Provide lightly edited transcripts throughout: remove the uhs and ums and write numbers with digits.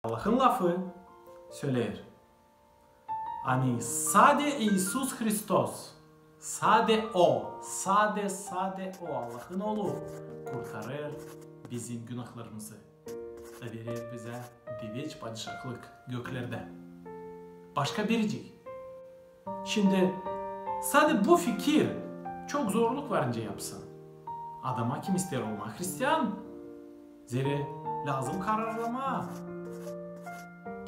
Allah'ın lafı söyler. Hani sade İsus Hristos, sade O Allah'ın oğlu kurtarır bizim günahlarımızı da verir bize diveç padişahlık göklerde. Başka biricik. Şimdi sadece bu fikir çok zorluk varınca yapsın. Adama kim ister olmak Hristiyan? Zira lazım kararlama.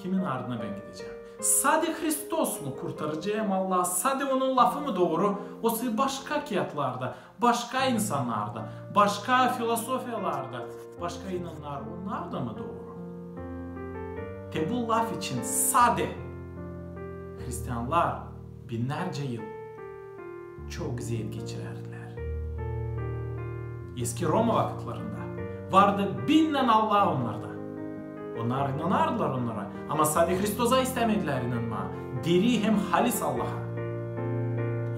Kimin ardına ben gideceğim? Sade Hristos mu kurtaracağım Allah? Sade onun lafı mı doğru? O başka kıyatlarda, başka insanlarda, başka filozofyalarda, başka inanlar onlar da mı doğru? Bu laf için sade Hristiyanlar binlerce yıl çok ziyet geçirerdiler. Eski Roma vakitlerinde vardı binden Allah onlarda. Onlar inanardılar onlara. Ama sadece Hristos'a istemediler inanma. Diri hem halis Allah'a.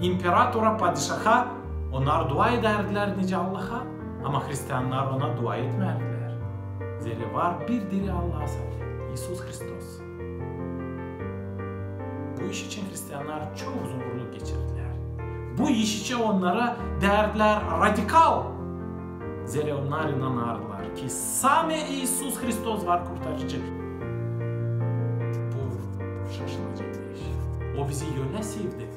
İmparatora, padişaha onlar dua ederdiler nice Allah'a. Ama Hristiyanlar ona dua etmediler. Zira var bir diri Allah'a sadece. İsus Hristos. Bu iş için Hristiyanlar çok zorluk geçirdiler. Bu iş için onlara derdiler radikal. Zira onlar inanardılar ki same İsus Hristos var kurtarıcı. Bu şaşılacak bir iş. O bizi öyle sevdi.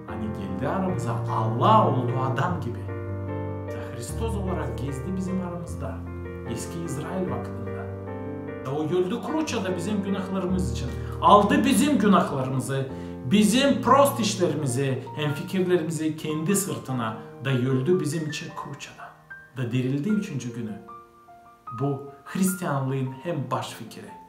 Hani geldi aramıza Allah oldu adam gibi. Hristos olarak gezdi bizim aramızda. Eski İsrail vaktinde. O öldü kruçada bizim günahlarımız için. Aldı bizim günahlarımızı, bizim prost işlerimizi, hem fikirlerimizi kendi sırtına da öldü bizim için kruçada. Da dirildi 3. günü. Bu Hristiyanlığın hem baş fikri